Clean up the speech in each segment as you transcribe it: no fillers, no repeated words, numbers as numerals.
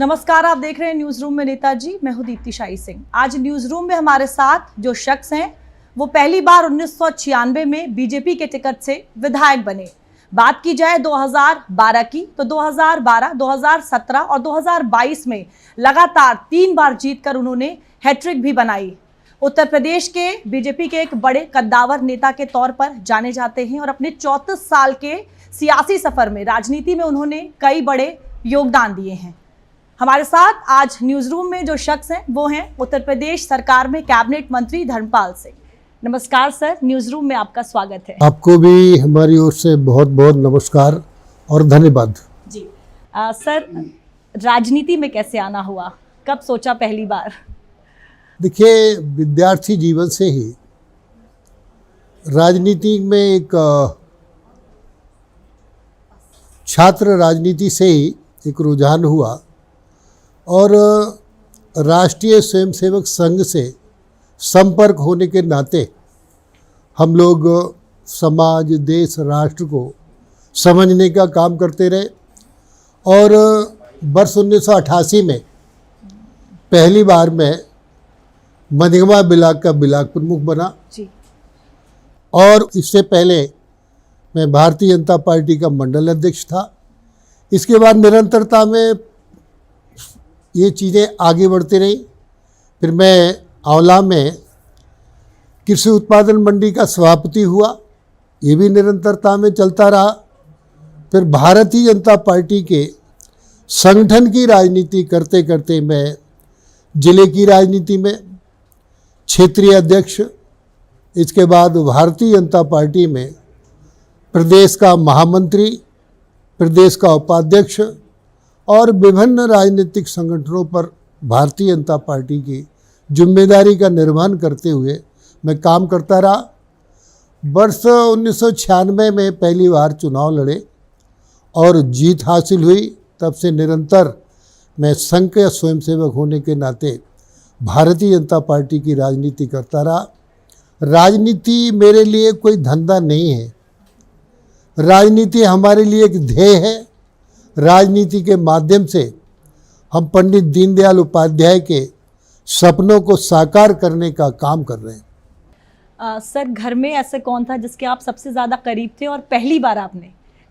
नमस्कार, आप देख रहे हैं न्यूज रूम में नेताजी। मैं हूं दीप्ति शाही सिंह। आज न्यूज रूम में हमारे साथ जो शख्स हैं वो पहली बार 1996 में बीजेपी के टिकट से विधायक बने। बात की जाए 2012 की तो 2012, 2017 और 2022 में लगातार 3 बार जीतकर उन्होंने हैट्रिक भी बनाई। उत्तर प्रदेश के बीजेपी के एक बड़े कद्दावर नेता के तौर पर जाने जाते हैं और अपने 34 साल के सियासी सफर में राजनीति में उन्होंने कई बड़े योगदान दिए हैं। हमारे साथ आज न्यूज रूम में जो शख्स हैं वो हैं उत्तर प्रदेश सरकार में कैबिनेट मंत्री धर्मपाल सिंह। नमस्कार सर, न्यूज रूम में आपका स्वागत है। आपको भी हमारी ओर से बहुत बहुत नमस्कार और धन्यवाद जी। सर, राजनीति में कैसे आना हुआ, कब सोचा पहली बार? देखिए, विद्यार्थी जीवन से ही राजनीति में एक छात्र राजनीति से ही एक रुझान हुआ और राष्ट्रीय स्वयंसेवक संघ से संपर्क होने के नाते हम लोग समाज, देश, राष्ट्र को समझने का काम करते रहे और वर्ष 1988 में पहली बार मैं मध्यमा ब्लॉक का ब्लॉक प्रमुख बना जी। और इससे पहले मैं भारतीय जनता पार्टी का मंडल अध्यक्ष था। इसके बाद निरंतरता में ये चीज़ें आगे बढ़ती रही। फिर मैं आंवला में कृषि उत्पादन मंडी का सभापति हुआ, ये भी निरंतरता में चलता रहा। फिर भारतीय जनता पार्टी के संगठन की राजनीति करते करते मैं जिले की राजनीति में क्षेत्रीय अध्यक्ष, इसके बाद भारतीय जनता पार्टी में प्रदेश का महामंत्री, प्रदेश का उपाध्यक्ष और विभिन्न राजनीतिक संगठनों पर भारतीय जनता पार्टी की जिम्मेदारी का निर्वहन करते हुए मैं काम करता रहा। वर्ष 1996 में पहली बार चुनाव लड़े और जीत हासिल हुई। तब से निरंतर मैं संघ का स्वयंसेवक होने के नाते भारतीय जनता पार्टी की राजनीति करता रहा। राजनीति मेरे लिए कोई धंधा नहीं है, राजनीति हमारे लिए एक ध्येय है। राजनीति के माध्यम से हम पंडित दीनदयाल उपाध्याय के सपनों को साकार करने का काम कर रहे हैं। सर, घर में ऐसे कौन था जिसके आप सबसे ज़्यादा करीब थे और पहली बार आपने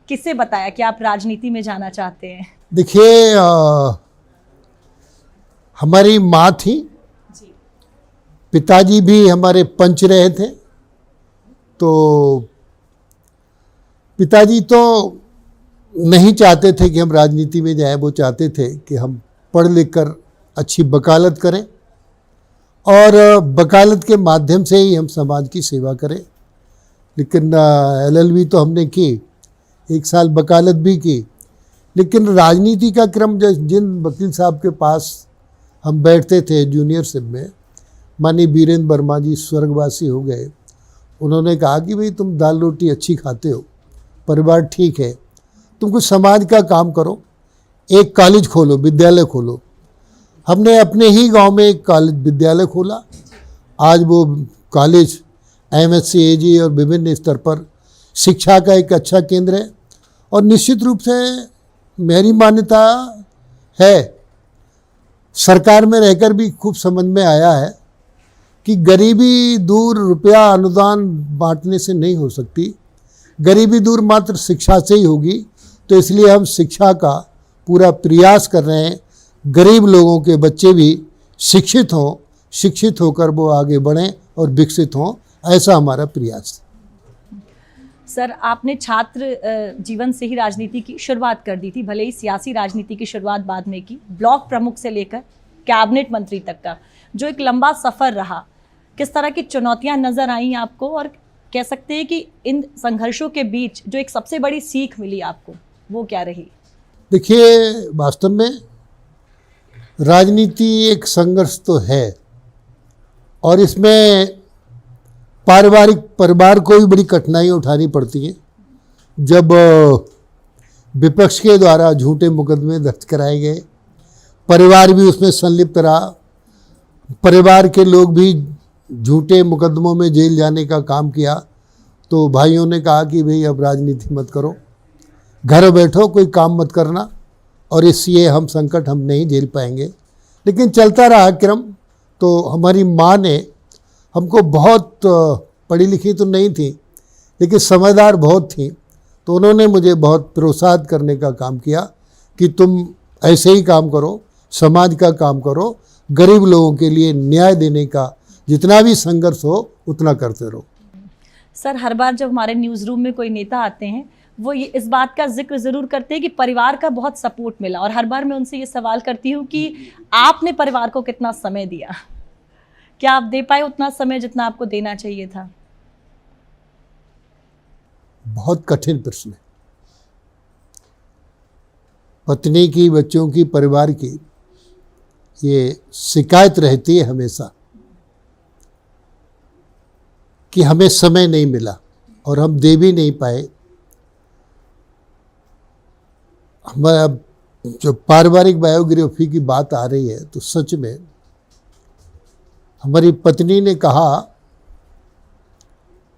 किससे बताया कि आप राजनीति में जाना चाहते हैं? देखिए, हमारी माँ थी जी। पिताजी भी हमारे पंच रहे थे। तो पिताजी तो नहीं चाहते थे कि हम राजनीति में जाएं, वो चाहते थे कि हम पढ़ लिख कर अच्छी वकालत करें और वकालत के माध्यम से ही हम समाज की सेवा करें। लेकिन LLB तो हमने की, 1 साल वकालत भी की, लेकिन राजनीति का क्रम जिन वकील साहब के पास हम बैठते थे जूनियरशिप में, माननीय वीरेंद्र वर्मा जी स्वर्गवासी हो गए, उन्होंने कहा कि भाई तुम दाल रोटी अच्छी खाते हो, परिवार ठीक है, तुम कुछ समाज का काम करो, एक कॉलेज खोलो, विद्यालय खोलो। हमने अपने ही गांव में एक कॉलेज विद्यालय खोला। आज वो कॉलेज MSc AG और विभिन्न स्तर पर शिक्षा का एक अच्छा केंद्र है। और निश्चित रूप से मेरी मान्यता है, सरकार में रहकर भी खूब समझ में आया है कि गरीबी दूर रुपया अनुदान बांटने से नहीं हो सकती, गरीबी दूर मात्र शिक्षा से ही होगी। तो इसलिए हम शिक्षा का पूरा प्रयास कर रहे हैं, गरीब लोगों के बच्चे भी शिक्षित हों, शिक्षित होकर वो आगे बढ़ें और विकसित हों, ऐसा हमारा प्रयास है। सर, आपने छात्र जीवन से ही राजनीति की शुरुआत कर दी थी, भले ही सियासी राजनीति की शुरुआत बाद में की। ब्लॉक प्रमुख से लेकर कैबिनेट मंत्री तक का जो एक लंबा सफ़र रहा, किस तरह की चुनौतियां नज़र आई आपको और कह सकते हैं कि इन संघर्षों के बीच जो एक सबसे बड़ी सीख मिली आपको, वो क्या रही? देखिए, वास्तव में राजनीति एक संघर्ष तो है और इसमें परिवार को भी बड़ी कठिनाई उठानी पड़ती है। जब विपक्ष के द्वारा झूठे मुकदमे दर्ज कराए गए, परिवार भी उसमें संलिप्त रहा, परिवार के लोग भी झूठे मुकदमों में जेल जाने का काम किया, तो भाइयों ने कहा कि भाई अब राजनीति मत करो, घर बैठो, कोई काम मत करना और इसलिए हम संकट हम नहीं झेल पाएंगे। लेकिन चलता रहा क्रम। तो हमारी माँ ने हमको बहुत, पढ़ी लिखी तो नहीं थी लेकिन समझदार बहुत थी, तो उन्होंने मुझे बहुत प्रोत्साहित करने का काम किया कि तुम ऐसे ही काम करो, समाज का काम करो, गरीब लोगों के लिए न्याय देने का जितना भी संघर्ष हो उतना करते रहो। सर, हर बार जब हमारे न्यूज़ रूम में कोई नेता आते हैं वो ये इस बात का जिक्र ज़रूर करते हैं कि परिवार का बहुत सपोर्ट मिला, और हर बार मैं उनसे ये सवाल करती हूँ कि आपने परिवार को कितना समय दिया? क्या आप दे पाए उतना समय जितना आपको देना चाहिए था? बहुत कठिन प्रश्न है। पत्नी की, बच्चों की, परिवार की ये शिकायत रहती है हमेशा कि हमें समय नहीं मिला और हम दे भी नहीं पाए। हमारा जो पारिवारिक बायोग्राफी की बात आ रही है तो सच में हमारी पत्नी ने कहा,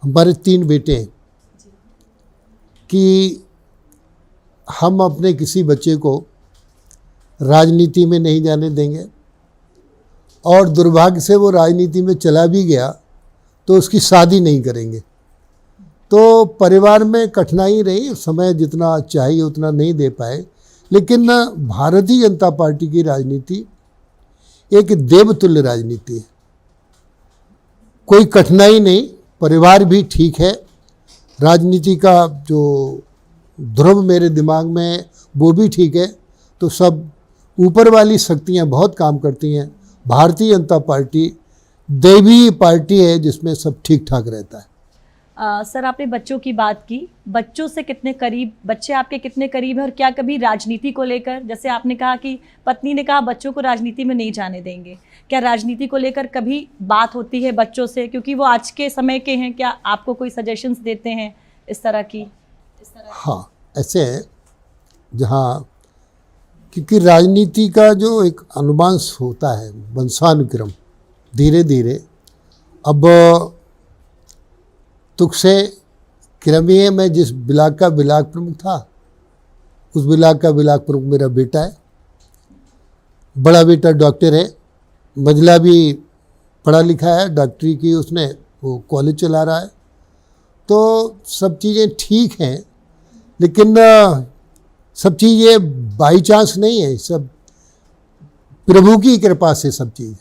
हमारे 3 बेटे हैं, कि हम अपने किसी बच्चे को राजनीति में नहीं जाने देंगे, और दुर्भाग्य से वो राजनीति में चला भी गया तो उसकी शादी नहीं करेंगे। तो परिवार में कठिनाई रही, समय जितना चाहिए उतना नहीं दे पाए। लेकिन भारतीय जनता पार्टी की राजनीति एक देवतुल्य राजनीति है, कोई कठिनाई नहीं, परिवार भी ठीक है, राजनीति का जो ध्रुव मेरे दिमाग में है वो भी ठीक है। तो सब ऊपर वाली शक्तियाँ बहुत काम करती हैं। भारतीय जनता पार्टी दैवीय पार्टी है जिसमें सब ठीक ठाक रहता है। सर, आपने बच्चों की बात की, बच्चों से कितने करीब, बच्चे आपके कितने करीब हैं, और क्या कभी राजनीति को लेकर, जैसे आपने कहा कि पत्नी ने कहा बच्चों को राजनीति में नहीं जाने देंगे, क्या राजनीति को लेकर कभी बात होती है बच्चों से, क्योंकि वो आज के समय के हैं? क्या आपको कोई सजेशंस देते हैं इस तरह की? हाँ, ऐसे है जहाँ, क्योंकि राजनीति का जो एक अनुवंश होता है, वंशानुक्रम, धीरे धीरे अब तुक से क्रमीय में जिस ब्लॉक का ब्लॉक प्रमुख था, उस ब्लॉक का ब्लॉक प्रमुख मेरा बेटा है। बड़ा बेटा डॉक्टर है, मझला भी पढ़ा लिखा है, डॉक्टरी की उसने, वो कॉलेज चला रहा है। तो सब चीज़ें ठीक हैं, लेकिन सब चीज़ें बाई चांस नहीं है, सब प्रभु की कृपा से सब चीज़।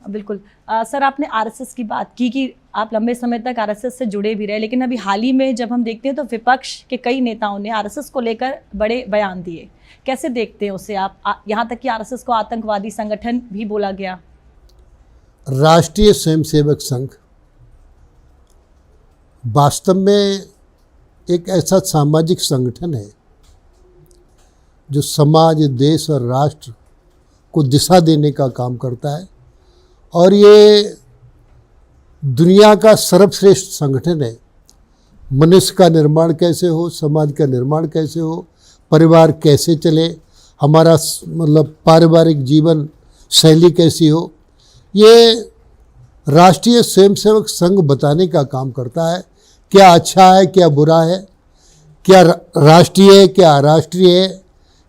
बिल्कुल। सर, आपने आरएसएस की बात की कि आप लंबे समय तक आरएसएस से जुड़े भी रहे, लेकिन अभी हाल ही में जब हम देखते हैं तो विपक्ष के कई नेताओं ने आरएसएस को लेकर बड़े बयान दिए। कैसे देखते हैं उसे आप? यहाँ तक कि आरएसएस को आतंकवादी संगठन भी बोला गया। राष्ट्रीय स्वयंसेवक संघ वास्तव में एक ऐसा सामाजिक संगठन है जो समाज, देश और राष्ट्र को दिशा देने का काम करता है, और ये दुनिया का सर्वश्रेष्ठ संगठन है। मनुष्य का निर्माण कैसे हो, समाज का निर्माण कैसे हो, परिवार कैसे चले, हमारा मतलब पारिवारिक जीवन शैली कैसी हो, ये राष्ट्रीय स्वयंसेवक संघ बताने का काम करता है। क्या अच्छा है, क्या बुरा है, क्या राष्ट्रीय है, क्या अराष्ट्रीय है,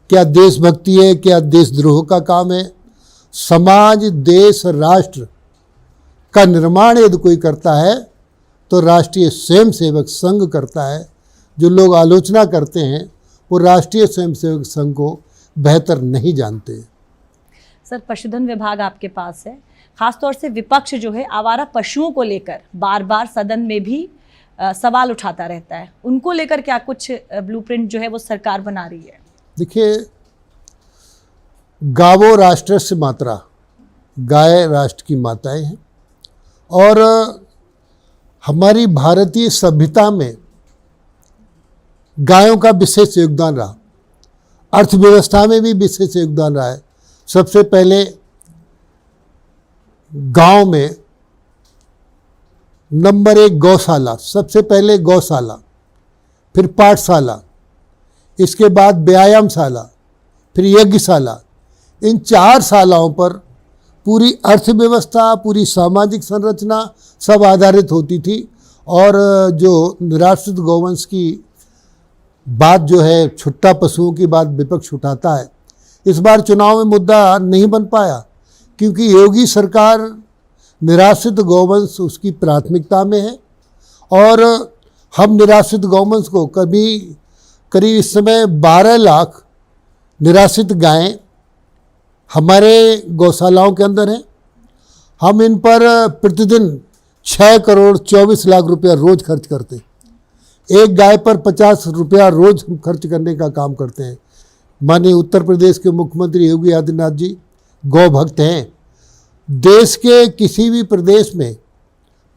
क्या देशभक्ति है, क्या देशद्रोह का काम है। समाज, देश, राष्ट्र का निर्माण यदि कोई करता है तो राष्ट्रीय स्वयंसेवक संघ करता है। जो लोग आलोचना करते हैं वो राष्ट्रीय स्वयंसेवक संघ को बेहतर नहीं जानते। सर, पशुधन विभाग आपके पास है, खासतौर से विपक्ष जो है आवारा पशुओं को लेकर बार बार सदन में भी सवाल उठाता रहता है, उनको लेकर क्या कुछ ब्लूप्रिंट जो है वो सरकार बना रही है? देखिए, गावो राष्ट्रस्य मातरा, गाय राष्ट्र की माताएं हैं, और हमारी भारतीय सभ्यता में गायों का विशेष योगदान रहा, अर्थव्यवस्था में भी विशेष योगदान रहा है। सबसे पहले गांव में नंबर 1 गौशाला, सबसे पहले गौशाला, फिर पाठशाला, इसके बाद व्यायामशाला, फिर यज्ञशाला। इन 4 शालाओं पर पूरी अर्थव्यवस्था, पूरी सामाजिक संरचना सब आधारित होती थी। और जो निराश्रित गौवंश की बात जो है, छुट्टा पशुओं की बात विपक्ष उठाता है, इस बार चुनाव में मुद्दा नहीं बन पाया क्योंकि योगी सरकार निराश्रित गौवंश उसकी प्राथमिकता में है और हम निराश्रित गौवंश को करीब इस समय 12 लाख निराश्रित गायें हमारे गौशालाओं के अंदर हैं। हम इन पर प्रतिदिन 6 करोड़ 24 लाख रुपया रोज खर्च करते हैं। एक गाय पर 50 रुपया रोज हम खर्च करने का काम करते हैं। माननीय उत्तर प्रदेश के मुख्यमंत्री योगी आदित्यनाथ जी गौ भक्त हैं। देश के किसी भी प्रदेश में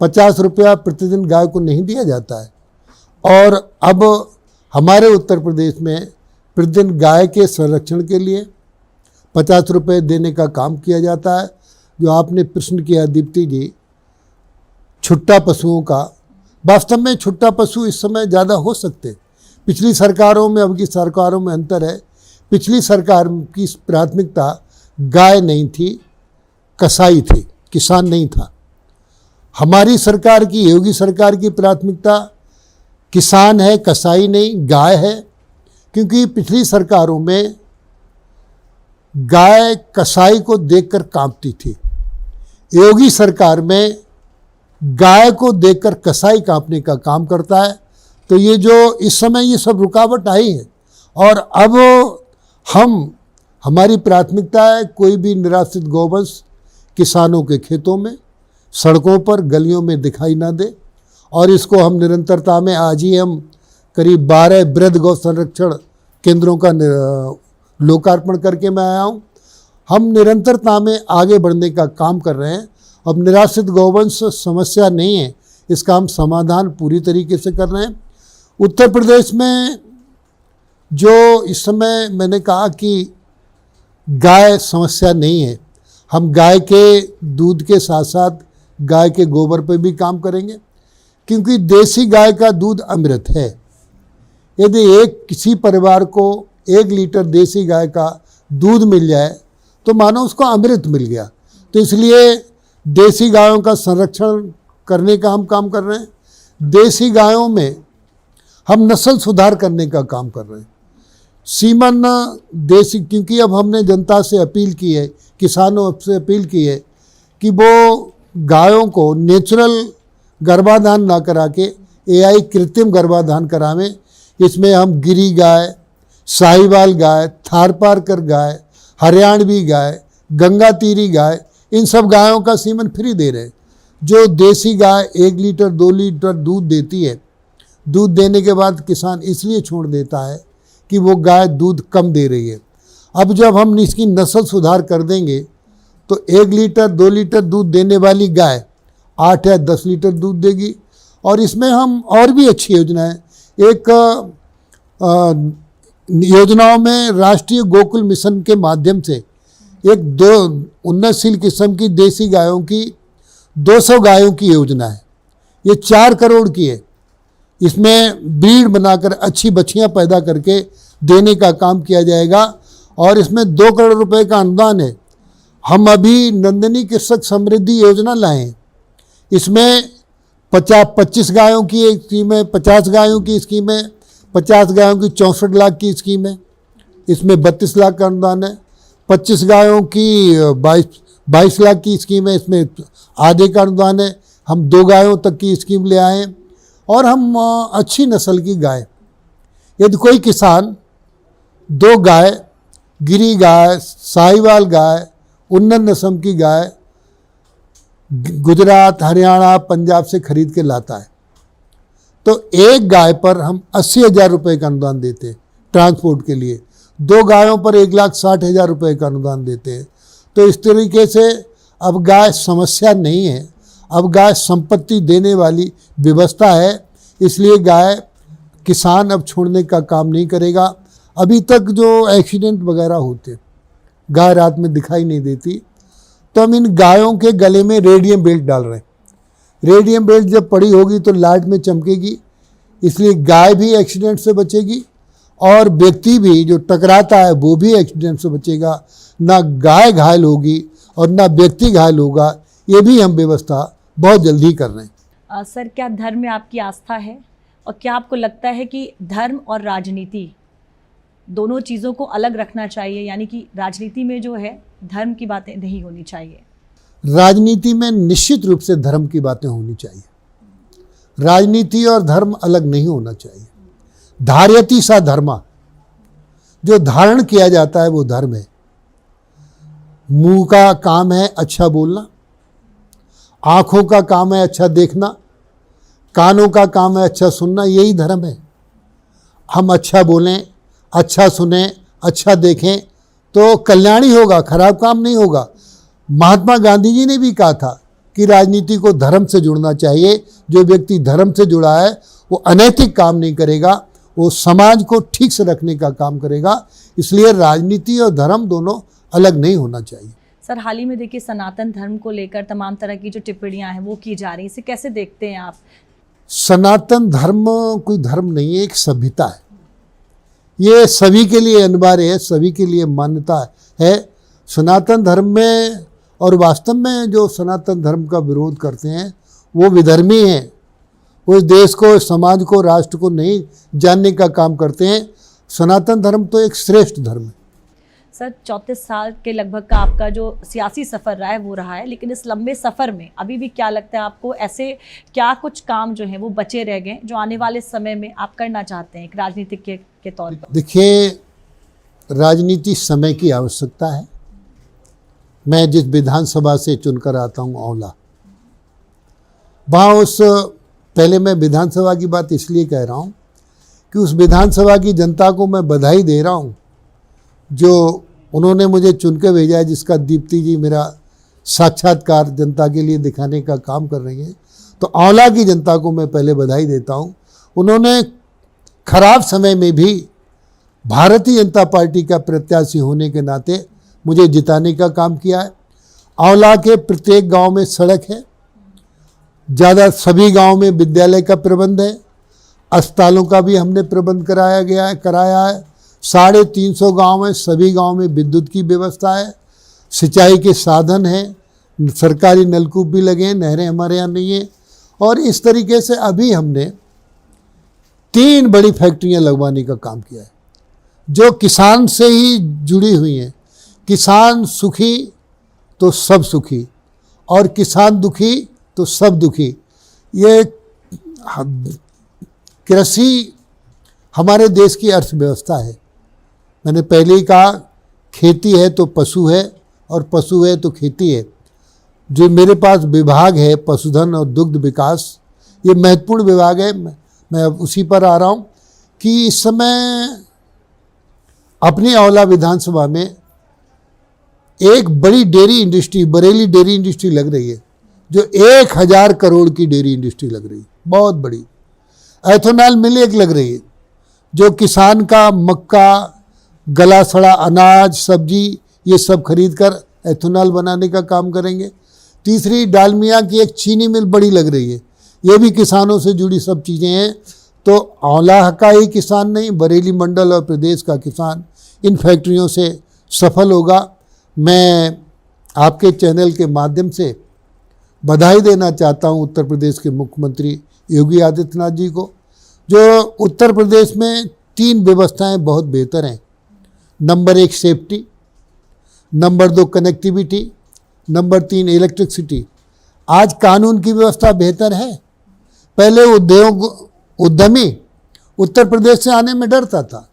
50 रुपया प्रतिदिन गाय को नहीं दिया जाता है और अब हमारे उत्तर प्रदेश में प्रतिदिन गाय के संरक्षण के लिए 50 रुपये देने का काम किया जाता है। जो आपने प्रश्न किया दीप्ति जी, छुट्टा पशुओं का, वास्तव में छुट्टा पशु इस समय ज़्यादा हो सकते। पिछली सरकारों में अब की सरकारों में अंतर है। पिछली सरकार की प्राथमिकता गाय नहीं थी, कसाई थी, किसान नहीं था। हमारी सरकार की, योगी सरकार की प्राथमिकता किसान है, कसाई नहीं, गाय है। क्योंकि पिछली सरकारों में गाय कसाई को देखकर कांपती थी। योगी सरकार में गाय को देखकर कसाई कांपने का काम करता है। तो ये जो इस समय ये सब रुकावट आई है और अब हमारी प्राथमिकता है कोई भी निराश्रित गौवंश किसानों के खेतों में, सड़कों पर, गलियों में दिखाई ना दे और इसको हम निरंतरता में, आज ही हम करीब 12 वृहद गौ संरक्षण केंद्रों का लोकार्पण करके मैं आया हूँ। हम निरंतरता में आगे बढ़ने का काम कर रहे हैं। अब निराश्रित गौवंश समस्या नहीं है, इसका हम समाधान पूरी तरीके से कर रहे हैं। उत्तर प्रदेश में जो इस समय मैंने कहा कि गाय समस्या नहीं है, हम गाय के दूध के साथ साथ गाय के गोबर पर भी काम करेंगे क्योंकि देसी गाय का दूध अमृत है। यदि किसी परिवार को 1 लीटर देसी गाय का दूध मिल जाए तो मानो उसको अमृत मिल गया। तो इसलिए देसी गायों का संरक्षण करने का हम काम कर रहे हैं। देसी गायों में हम नस्ल सुधार करने का काम कर रहे हैं। सीमन देसी, क्योंकि अब हमने जनता से अपील की है, किसानों से अपील की है कि वो गायों को नेचुरल गर्भाधान ना करा के AI कृत्रिम गर्भाधान करावें। इसमें हम गिरी गाय, साहिवाल गाय, थारपारकर गाय, हरियाणवी गाय, गंगा तीरी गाय, इन सब गायों का सीमन फ्री दे रहे हैं। जो देसी गाय 1 लीटर 2 लीटर दूध देती है, दूध देने के बाद किसान इसलिए छोड़ देता है कि वो गाय दूध कम दे रही है। अब जब हम इसकी नस्ल सुधार कर देंगे तो 1 लीटर 2 लीटर दूध देने वाली गाय 8 या 10 लीटर दूध देगी। और इसमें हम और भी अच्छी योजनाएं, एक योजनाओं में राष्ट्रीय गोकुल मिशन के माध्यम से एक 2 उन्नतशील किस्म की देसी गायों की 200 गायों की योजना है। ये 4 करोड़ की है। इसमें ब्रीड बनाकर अच्छी बछियां पैदा करके देने का काम किया जाएगा और इसमें 2 करोड़ रुपए का अनुदान है। हम अभी नंदिनी कृषक समृद्धि योजना लाए हैं। इसमें 25 गायों की एक स्कीम है, 50 गायों की स्कीम है, 50 गायों की 64 लाख की स्कीम है। इसमें 32 लाख का अनुदान है। 25 गायों की 22 लाख की स्कीम है, इसमें आधे का अनुदान है। हम 2 गायों तक की स्कीम ले आए हैं और हम अच्छी नस्ल की गाय, यदि कोई किसान 2 गाय, गिरी गाय, साहिवाल गाय, उन्नत नस्ल की गाय गुजरात, हरियाणा, पंजाब से खरीद के लाता है तो एक गाय पर हम 80,000 रुपये का अनुदान देते हैं ट्रांसपोर्ट के लिए। 2 गायों पर 1,60,000 रुपये का अनुदान देते हैं। तो इस तरीके से अब गाय समस्या नहीं है, अब गाय संपत्ति देने वाली व्यवस्था है। इसलिए गाय किसान अब छोड़ने का काम नहीं करेगा। अभी तक जो एक्सीडेंट वगैरह होते, गाय रात में दिखाई नहीं देती, तो हम इन गायों के गले में रेडियम बेल्ट डाल रहे हैं। रेडियम बेल्ट जब पड़ी होगी तो लाइट में चमकेगी, इसलिए गाय भी एक्सीडेंट से बचेगी और व्यक्ति भी जो टकराता है वो भी एक्सीडेंट से बचेगा। ना गाय घायल होगी और ना व्यक्ति घायल होगा। ये भी हम व्यवस्था बहुत जल्दी कर रहे हैं। सर, क्या धर्म में आपकी आस्था है और क्या आपको लगता है कि धर्म और राजनीति दोनों चीज़ों को अलग रखना चाहिए, यानी कि राजनीति में जो है धर्म की बातें नहीं होनी चाहिए? राजनीति में निश्चित रूप से धर्म की बातें होनी चाहिए। राजनीति और धर्म अलग नहीं होना चाहिए। धार्यति सा धर्मा, जो धारण किया जाता है वो धर्म है। मुंह का काम है अच्छा बोलना, आंखों का काम है अच्छा देखना, कानों का काम है अच्छा सुनना, यही धर्म है। हम अच्छा बोलें, अच्छा सुने, अच्छा देखें तो कल्याण ही होगा, खराब काम नहीं होगा। महात्मा गांधी जी ने भी कहा था कि राजनीति को धर्म से जुड़ना चाहिए। जो व्यक्ति धर्म से जुड़ा है वो अनैतिक काम नहीं करेगा, वो समाज को ठीक से रखने का काम करेगा। इसलिए राजनीति और धर्म दोनों अलग नहीं होना चाहिए। सर, हाल ही में देखिए सनातन धर्म को लेकर तमाम तरह की जो टिप्पणियां हैं वो की जा रही हैं, इसे कैसे देखते हैं आप? सनातन धर्म कोई धर्म नहीं है, एक सभ्यता है। ये सभी के लिए अनिवार्य है, सभी के लिए मान्यता है। सनातन धर्म में और वास्तव में जो सनातन धर्म का विरोध करते हैं वो विधर्मी हैं। वो इस देश को, इस समाज को, राष्ट्र को नहीं जानने का काम करते हैं। सनातन धर्म तो एक श्रेष्ठ धर्म है। सर, 34 साल के लगभग का आपका जो सियासी सफ़र रहा है वो रहा है, लेकिन इस लंबे सफ़र में अभी भी क्या लगता है आपको, ऐसे क्या कुछ काम जो हैं वो बचे रह गए जो आने वाले समय में आप करना चाहते हैं एक राजनीतिक के तौर पर? देखिए, राजनीति समय की आवश्यकता है। मैं जिस विधानसभा से चुनकर आता हूँ औला, वहाँ पहले मैं विधानसभा की बात इसलिए कह रहा हूँ कि उस विधानसभा की जनता को मैं बधाई दे रहा हूँ जो उन्होंने मुझे चुन के भेजा है, जिसका दीप्ति जी मेरा साक्षात्कार जनता के लिए दिखाने का काम कर रही हैं। तो औला की जनता को मैं पहले बधाई देता हूँ। उन्होंने खराब समय में भी भारतीय जनता पार्टी का प्रत्याशी होने के नाते मुझे जिताने का काम किया है। औला के प्रत्येक गांव में सड़क है, ज़्यादा सभी गांव में विद्यालय का प्रबंध है, अस्पतालों का भी हमने प्रबंध कराया है। 350 गांव में, सभी गांव में विद्युत की व्यवस्था है, सिंचाई के साधन हैं, सरकारी नलकूप भी लगे हैं, नहरें हमारे यहाँ नहीं है। और इस तरीके से अभी हमने 3 बड़ी फैक्ट्रियां लगवाने का काम किया है जो किसान से ही जुड़ी हुई हैं। किसान सुखी तो सब सुखी और किसान दुखी तो सब दुखी। ये कृषि हमारे देश की अर्थव्यवस्था है। मैंने पहले ही कहा, खेती है तो पशु है और पशु है तो खेती है। जो मेरे पास विभाग है पशुधन और दुग्ध विकास, ये महत्वपूर्ण विभाग है। मैं अब उसी पर आ रहा हूँ कि इस समय अपनी औला विधानसभा में एक बड़ी dairy industry, Bareilly dairy industry लग रही है जो 1000 करोड़ की डेयरी इंडस्ट्री लग रही है, बहुत बड़ी। एथेनॉल मिल एक लग रही है जो किसान का मक्का, गला सड़ा अनाज, सब्जी ये सब खरीद कर एथेनॉल बनाने का काम करेंगे। तीसरी, डालमिया की एक चीनी मिल बड़ी लग रही है, ये भी किसानों से जुड़ी सब चीज़ें हैं। तो औला का ही किसान नहीं, बरेली मंडल और प्रदेश का किसान इन फैक्ट्रियों से सफल होगा। मैं आपके चैनल के माध्यम से बधाई देना चाहता हूं उत्तर प्रदेश के मुख्यमंत्री योगी आदित्यनाथ जी को, जो उत्तर प्रदेश में 3 व्यवस्थाएं बहुत बेहतर हैं। Number 1 safety, number 2 connectivity, number 3 electricity. आज कानून की व्यवस्था बेहतर है। पहले उद्यमी उत्तर प्रदेश से आने में डरता था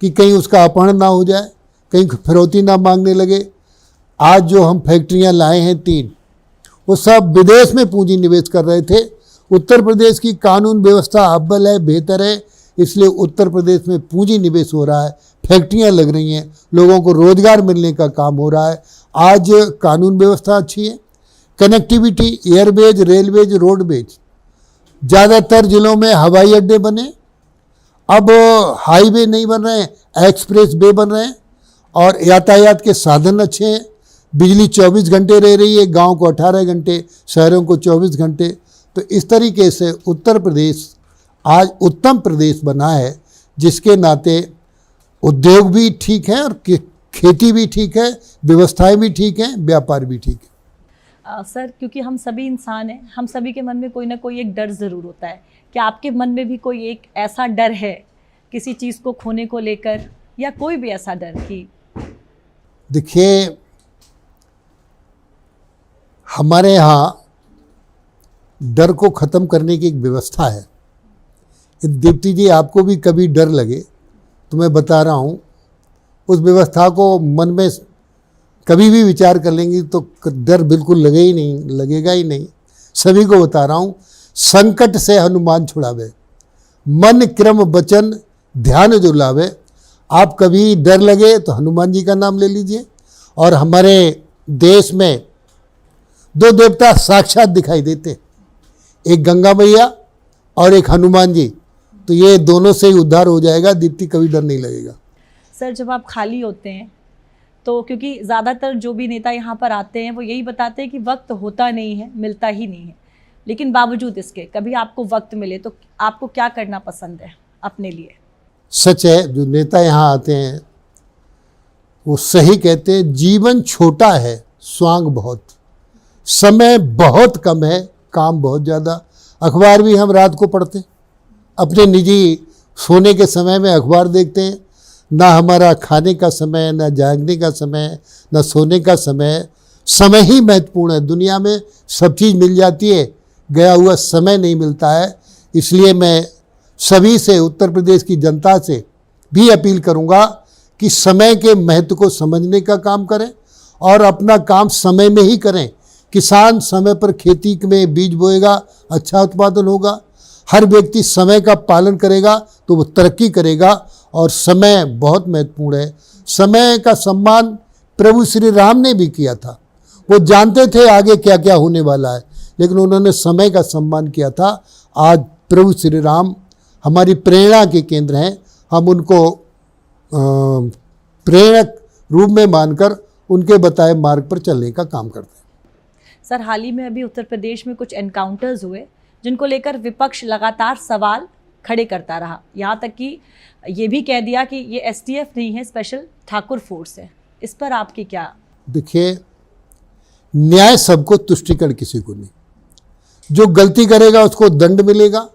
कि कहीं उसका अपहरण ना हो जाए, कहीं फिरौती ना मांगने लगे। आज जो हम फैक्ट्रियां लाए हैं 3, वो सब विदेश में पूंजी निवेश कर रहे थे। उत्तर प्रदेश की कानून व्यवस्था अव्वल है, बेहतर है, इसलिए उत्तर प्रदेश में पूंजी निवेश हो रहा है, फैक्ट्रियां लग रही हैं, लोगों को रोजगार मिलने का काम हो रहा है। आज कानून व्यवस्था अच्छी है। कनेक्टिविटी, एयरवेज, रेलवेज, रोडवेज, ज़्यादातर जिलों में हवाई अड्डे बने, अब हाईवे नहीं बन रहे हैं, एक्सप्रेस वे बन रहे हैं और यातायात के साधन अच्छे हैं। बिजली 24 घंटे रह रही है, गांव को 18 घंटे, शहरों को 24 घंटे। तो इस तरीके से उत्तर प्रदेश आज उत्तम प्रदेश बना है, जिसके नाते उद्योग भी ठीक है और खेती भी ठीक है, व्यवस्थाएं भी ठीक हैं, व्यापार भी ठीक है। सर, क्योंकि हम सभी इंसान हैं, हम सभी के मन में कोई ना कोई एक डर ज़रूर होता है। क्या आपके मन में भी कोई एक ऐसा डर है किसी चीज़ को खोने को लेकर, या कोई भी ऐसा डर कि? देखिए, हमारे यहाँ डर को ख़त्म करने की एक व्यवस्था है। दीप्ति जी, आपको भी कभी डर लगे तो मैं बता रहा हूँ, उस व्यवस्था को मन में कभी भी विचार कर लेंगी तो डर बिल्कुल लगेगा ही नहीं। सभी को बता रहा हूँ, संकट से हनुमान छुड़ावे, मन क्रम वचन ध्यान जो लावे। आप कभी डर लगे तो हनुमान जी का नाम ले लीजिए। और हमारे देश में दो देवता साक्षात दिखाई देते, एक गंगा मैया और एक हनुमान जी, तो ये दोनों से ही उद्धार हो जाएगा। दीप्ति, कभी डर नहीं लगेगा। सर, जब आप खाली होते हैं तो, क्योंकि ज़्यादातर जो भी नेता यहाँ पर आते हैं वो यही बताते हैं कि वक्त होता नहीं है, मिलता ही नहीं है, लेकिन बावजूद इसके कभी आपको वक्त मिले तो आपको क्या करना पसंद है अपने लिए? सच है, जो नेता यहाँ आते हैं वो सही कहते हैं, जीवन छोटा है, स्वांग बहुत, समय बहुत कम है, काम बहुत ज़्यादा। अखबार भी हम रात को पढ़ते, अपने निजी सोने के समय में अखबार देखते हैं। ना हमारा खाने का समय, ना जागने का समय, ना सोने का समय। समय ही महत्वपूर्ण है। दुनिया में सब चीज़ मिल जाती है, गया हुआ समय नहीं मिलता है। इसलिए मैं सभी से, उत्तर प्रदेश की जनता से भी अपील करूंगा कि समय के महत्व को समझने का काम करें और अपना काम समय में ही करें। किसान समय पर खेती में बीज बोएगा, अच्छा उत्पादन होगा। हर व्यक्ति समय का पालन करेगा तो वो तरक्की करेगा। और समय बहुत महत्वपूर्ण है। समय का सम्मान प्रभु श्री राम ने भी किया था। वो जानते थे आगे क्या क्या होने वाला है, लेकिन उन्होंने समय का सम्मान किया था। आज प्रभु श्री राम हमारी प्रेरणा के केंद्र हैं। हम उनको प्रेरक रूप में मानकर उनके बताए मार्ग पर चलने का काम करते हैं। सर, हाल ही में अभी उत्तर प्रदेश में कुछ एनकाउंटर्स हुए जिनको लेकर विपक्ष लगातार सवाल खड़े करता रहा, यहाँ तक कि ये भी कह दिया कि ये एसटीएफ नहीं है, स्पेशल ठाकुर फोर्स है। इस पर आपकी क्या? देखिए, न्याय सबको, तुष्टिकरण किसी को नहीं। जो गलती करेगा उसको दंड मिलेगा।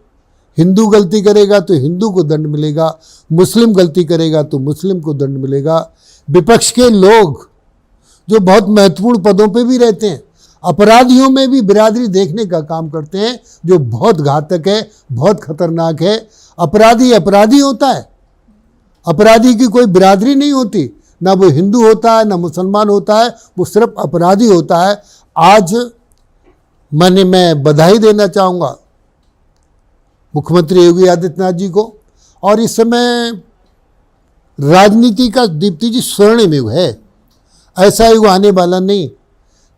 हिंदू गलती करेगा तो हिंदू को दंड मिलेगा, मुस्लिम गलती करेगा तो मुस्लिम को दंड मिलेगा। विपक्ष के लोग जो बहुत महत्वपूर्ण पदों पे भी रहते हैं, अपराधियों में भी बिरादरी देखने का काम करते हैं, जो बहुत घातक है, बहुत खतरनाक है। अपराधी अपराधी होता है, अपराधी की कोई बिरादरी नहीं होती, ना वो हिंदू होता है ना मुसलमान होता है, वो सिर्फ अपराधी होता है। आज मैं बधाई देना चाहूँगा मुख्यमंत्री योगी आदित्यनाथ जी को। और इस समय राजनीति का, दीप्ति जी, स्वर्णिम युग है, ऐसा युग आने वाला नहीं।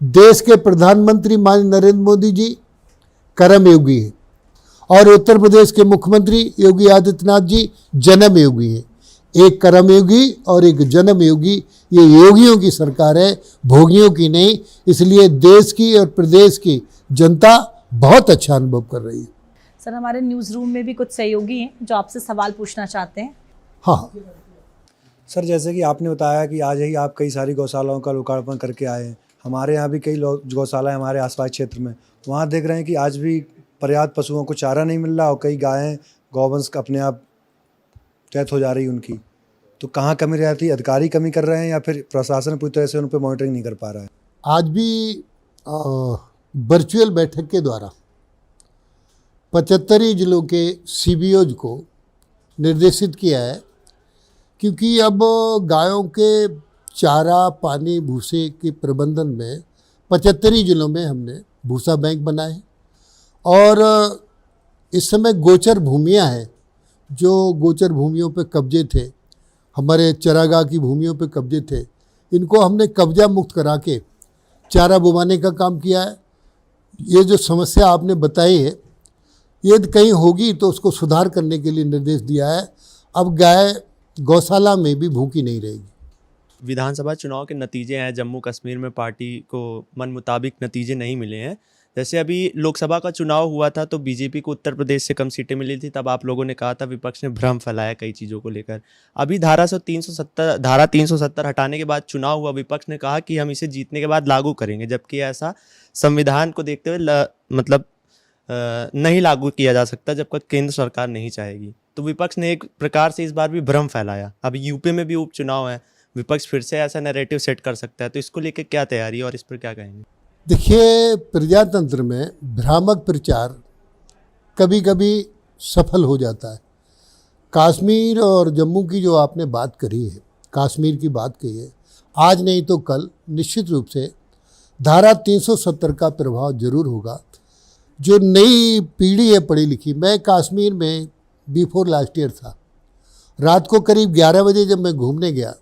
देश के प्रधानमंत्री माननीय नरेंद्र मोदी जी कर्मयोगी हैं और उत्तर प्रदेश के मुख्यमंत्री योगी आदित्यनाथ जी जन्मयोगी हैं। एक कर्मयोगी और एक जन्मयोगी, ये योगियों की सरकार है, भोगियों की नहीं। इसलिए देश की और प्रदेश की जनता बहुत अच्छा अनुभव कर रही है। सर, हमारे न्यूज़ रूम में भी कुछ सहयोगी हैं जो आपसे सवाल पूछना चाहते हैं। हाँ सर, जैसे कि आपने बताया कि आज ही आप कई सारी गौशालाओं का लोकार्पण करके आए हैं। हमारे यहाँ भी कई गौशालाएं हमारे आसपास क्षेत्र में, वहाँ देख रहे हैं कि आज भी पर्याप्त पशुओं को चारा नहीं मिल रहा और कई गायें, गौवंश अपने आप डेथ हो जा रही उनकी। तो कहाँ कमी रहती है? अधिकारी कमी कर रहे हैं या फिर प्रशासन पूरी तरह से उन पर मॉनिटरिंग नहीं कर पा रहा है? आज भी वर्चुअल बैठक के द्वारा 75 जिलों के सीबीओज को निर्देशित किया है, क्योंकि अब गायों के चारा, पानी, भूसे के प्रबंधन में 75 जिलों में हमने भूसा बैंक बनाए और इस समय गोचर भूमियां हैं, जो गोचर भूमियों पे कब्जे थे, हमारे चरागाह की भूमियों पे कब्जे थे, इनको हमने कब्जा मुक्त करा के चारा बुवाने का काम किया है। ये जो समस्या आपने बताई है, ये कहीं होगी तो उसको सुधार करने के लिए निर्देश दिया है। अब गाय गौशाला में भी भूखी नहीं रहेगी। विधानसभा चुनाव के नतीजे हैं, जम्मू कश्मीर में पार्टी को मन मुताबिक नतीजे नहीं मिले हैं। जैसे अभी लोकसभा का चुनाव हुआ था तो बीजेपी को उत्तर प्रदेश से कम सीटें मिली थी, तब आप लोगों ने कहा था विपक्ष ने भ्रम फैलाया कई चीज़ों को लेकर। अभी धारा 370 हटाने के बाद चुनाव हुआ, विपक्ष ने कहा कि हम इसे जीतने के बाद लागू करेंगे, जबकि ऐसा संविधान को देखते हुए नहीं लागू किया जा सकता जब तक केंद्र सरकार नहीं चाहेगी। तो विपक्ष ने एक प्रकार से इस बार भी भ्रम फैलाया। अब यूपी में भी उपचुनाव है, विपक्ष फिर से ऐसा नैरेटिव सेट कर सकता है, तो इसको लेकर क्या तैयारी है और इस पर क्या कहेंगे? देखिए, प्रजातंत्र में भ्रामक प्रचार कभी कभी सफल हो जाता है। कश्मीर और जम्मू की जो आपने बात करी है, कश्मीर की बात कही है, आज नहीं तो कल निश्चित रूप से धारा 370 का प्रभाव जरूर होगा। जो नई पीढ़ी है पढ़ी लिखी, मैं कश्मीर में बिफोर लास्ट ईयर था, रात को करीब 11 बजे जब मैं घूमने गया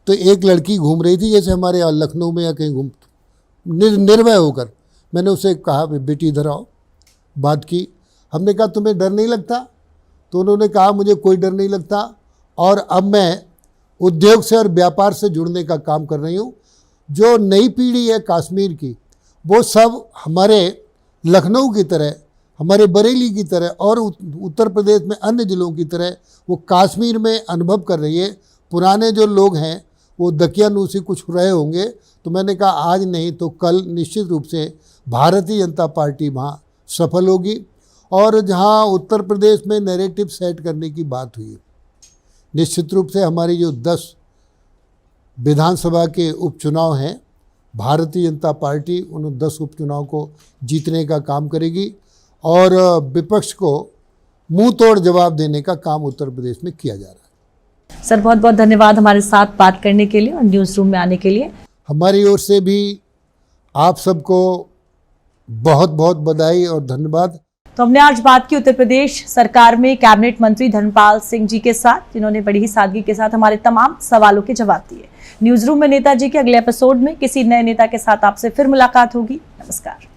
तो एक लड़की घूम रही थी जैसे हमारे यहाँ लखनऊ में या कहीं घूम, निर्भय होकर। मैंने उसे कहा बेटी इधर आओ, बात की। हमने कहा तुम्हें डर नहीं लगता? तो उन्होंने कहा मुझे कोई डर नहीं लगता और अब मैं उद्योग से और व्यापार से जुड़ने का काम कर रही हूँ। जो नई पीढ़ी है कश्मीर की, वो सब हमारे लखनऊ की तरह, हमारे बरेली की तरह और उत्तर प्रदेश में अन्य ज़िलों की तरह वो कश्मीर में अनुभव कर रही है। पुराने जो लोग हैं वो दकियानूसी कुछ रहे होंगे। तो मैंने कहा आज नहीं तो कल निश्चित रूप से भारतीय जनता पार्टी वहाँ सफल होगी। और जहाँ उत्तर प्रदेश में नैरेटिव सेट करने की बात हुई, निश्चित रूप से हमारी जो 10 विधानसभा के उपचुनाव हैं, भारतीय जनता पार्टी उन 10 उपचुनाव को जीतने का काम करेगी और विपक्ष को मुंह तोड़ जवाब देने का काम उत्तर प्रदेश में किया जा रहा है। सर बहुत बहुत धन्यवाद हमारे साथ बात करने के लिए और न्यूज़ रूम में आने के लिए। हमारी ओर से भी आप सबको बहुत बहुत बधाई और धन्यवाद। तो हमने आज बात की उत्तर प्रदेश सरकार में कैबिनेट मंत्री धर्मपाल सिंह जी के साथ, जिन्होंने बड़ी ही सादगी के साथ हमारे तमाम सवालों के जवाब दिए। न्यूज़ रूम में नेताजी के अगले एपिसोड में किसी नए नेता के साथ आपसे फिर मुलाकात होगी। नमस्कार।